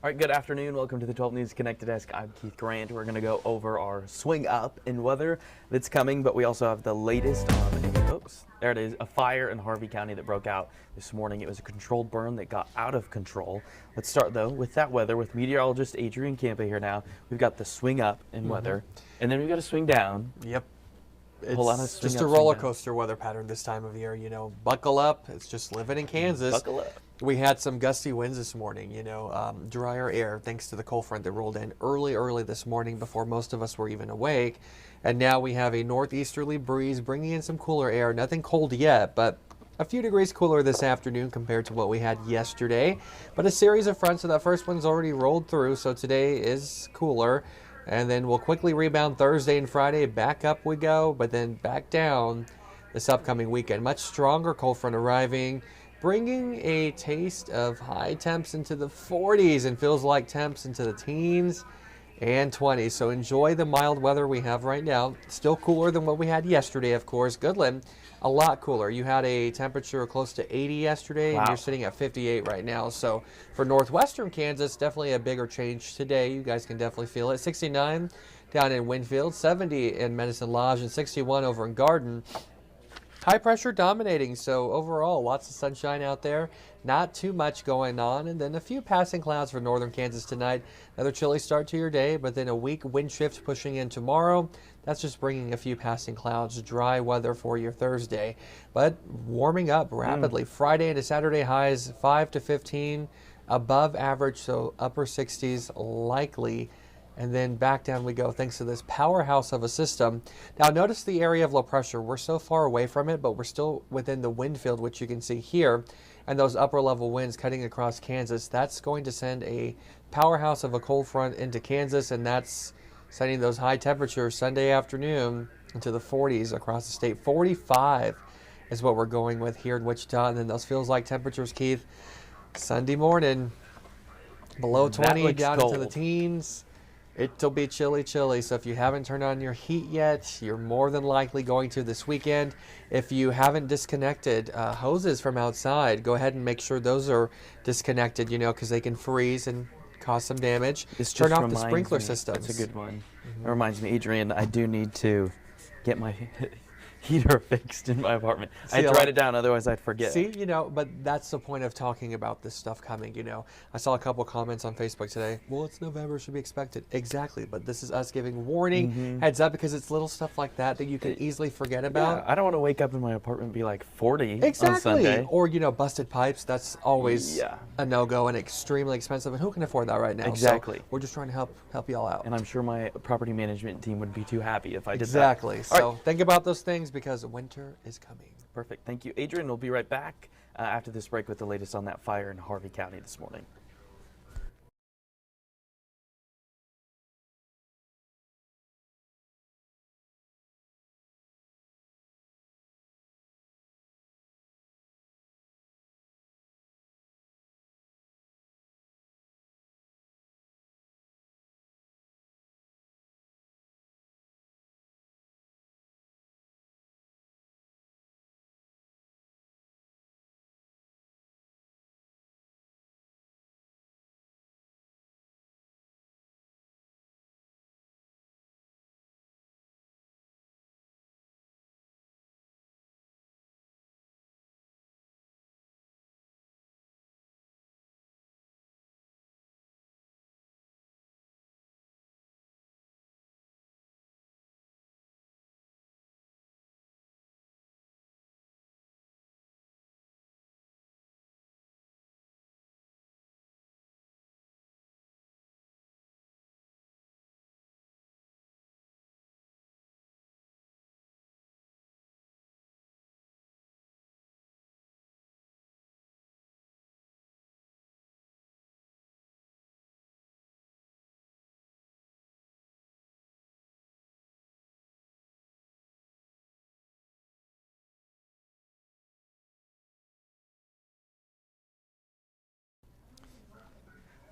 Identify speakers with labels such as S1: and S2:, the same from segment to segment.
S1: All right, good afternoon. Welcome to the 12 News Connected Desk. I'm Keith Grant. We're going to go over our swing up in weather that's coming, but we also have the latest on, oops, there it is, a fire in Harvey County that broke out this morning. It was a controlled burn that got out of control. Let's start, though, with that weather with meteorologist Adrian Campa here now. We've got the swing up in weather, and then we've got a swing down.
S2: Yep.
S1: It's
S2: just a roller coaster weather pattern this time of year, buckle up. It's just living in Kansas.
S1: Buckle up.
S2: We had some gusty winds this morning, drier air thanks to the cold front that rolled in early this morning before most of us were even awake. And now we have a northeasterly breeze bringing in some cooler air. Nothing cold yet, but a few degrees cooler this afternoon compared to what we had yesterday. But a series of fronts, so that first one's already rolled through, so today is cooler. And then we'll quickly rebound Thursday and Friday. Back up we go, but then back down this upcoming weekend. Much stronger cold front arriving, bringing a taste of high temps into the 40s and feels like temps into the teens and 20s. So enjoy the mild weather we have right now. Still cooler than what we had yesterday, of course. Goodland, a lot cooler. You had a temperature close to 80 yesterday, and you're sitting at 58 right now. So for northwestern Kansas, definitely a bigger change today. You guys can definitely feel it. 69 down in Winfield, 70 in Medicine Lodge, and 61 over in Garden. High pressure dominating, so overall lots of sunshine out there, not too much going on, and then a few passing clouds for northern Kansas tonight. Another chilly start to your day, but then a weak wind shift pushing in tomorrow. That's just bringing a few passing clouds, dry weather for your Thursday, but warming up rapidly. Friday into Saturday highs 5 to 15, above average, so upper 60s likely. And then back down we go thanks to this powerhouse of a system. Now notice the area of low pressure. We're so far away from it, but we're still within the wind field, which you can see here. And those upper level winds cutting across Kansas, that's going to send a powerhouse of a cold front into Kansas, and that's sending those high temperatures Sunday afternoon into the 40s across the state. 45 is what we're going with here in Wichita. And then those feels like temperatures, Keith, Sunday morning, below 20 down into the teens. It'll be chilly. So if you haven't turned on your heat yet, you're more than likely going to this weekend. If you haven't disconnected hoses from outside, go ahead and make sure those are disconnected, because they can freeze and cause some damage. Turn off the sprinkler systems.
S1: That's a good one. It reminds me, Adrian, I do need to get my heater fixed in my apartment. I had to write it down, otherwise I'd forget.
S2: See, but that's the point of talking about this stuff coming, I saw a couple comments on Facebook today. Well, it's November, should be expected. Exactly, but this is us giving warning, heads up, because it's little stuff like that you can easily forget about.
S1: Yeah, I don't want to wake up in my apartment and be like 40 on Sunday.
S2: Or, busted pipes. That's always a no-go and extremely expensive, and who can afford that right now?
S1: Exactly.
S2: So we're just trying to help you all out.
S1: And I'm sure my property management team would be too happy if I did that.
S2: Exactly. So think about those things, because winter is coming.
S1: Perfect. Thank you, Adrian. We'll be right back after this break with the latest on that fire in Harvey County this morning.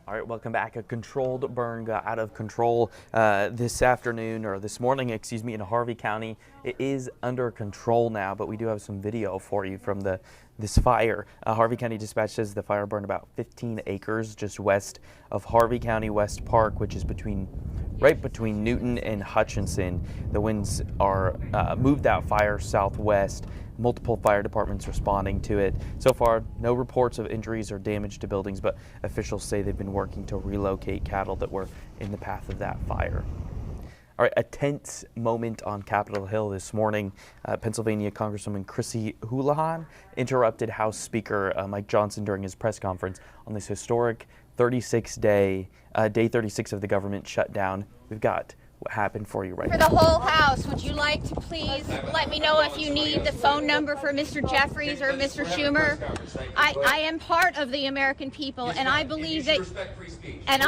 S1: All right, welcome back. A controlled burn got out of control this afternoon, or this morning, excuse me, in Harvey County. It is under control now, but we do have some video for you from this fire. Harvey County Dispatch says the fire burned about 15 acres just west of Harvey County West Park, which is right between Newton and Hutchinson. The winds are moved that fire southwest. Multiple fire departments responding to it. So far, no reports of injuries or damage to buildings, but officials say they've been working to relocate cattle that were in the path of that fire. All right, a tense moment on Capitol Hill this morning. Pennsylvania Congresswoman Chrissy Houlihan interrupted House Speaker Mike Johnson during his press conference on this historic day 36 of the government shutdown. We've got what happened for you right
S3: now. For the whole House, would you like to please let me know if you need the phone number for Mr. Jeffries or Mr. Schumer? I am part of the American people, and I believe that, and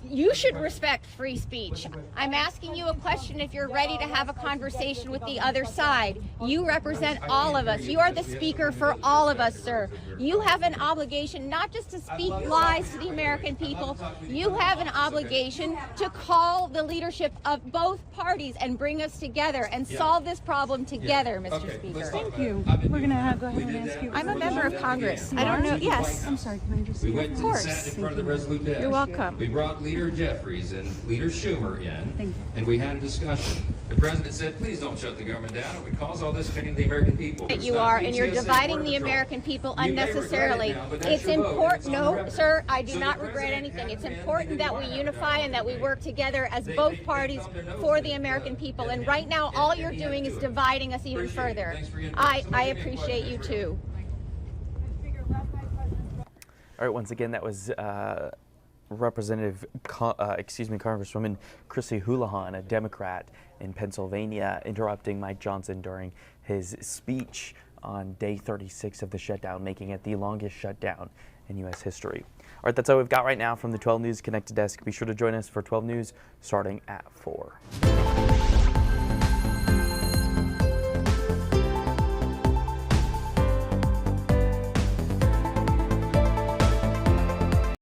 S3: you should respect free speech. I'm asking you a question if you're ready to have a conversation with the other side. You represent all of us. You are the speaker for all of us, sir. You have an obligation not just to speak lies to the American people. You have an obligation to call the leadership of both parties and bring us together and solve this problem together, Mr. Speaker.
S4: Thank you. We're going to go ahead and ask you.
S3: I'm a member of Congress. I don't know. Yes.
S4: I'm sorry. Can I just
S5: We went
S3: of
S5: to
S3: course.
S5: the Senate in front of the Resolute desk.
S3: You're welcome.
S5: We brought Leader Jeffries and Leader Schumer in,
S4: Thank you.
S5: and we had a discussion. The president said, please don't shut the government down. It would cause all this pain to the American people.
S3: That you are, and you're dividing the American people unnecessarily. It's important. No, sir, I do not regret anything. It's important that we unify and that we work together as both parties for the American people. And right now, all you're doing is dividing us even further. I appreciate you too.
S1: All right, once again, that was Congresswoman Chrissy Houlihan, a Democrat in Pennsylvania, interrupting Mike Johnson during his speech on day 36 of the shutdown, making it the longest shutdown in U.S. history. All right, that's all we've got right now from the 12 News Connected Desk. Be sure to join us for 12 News starting at 4.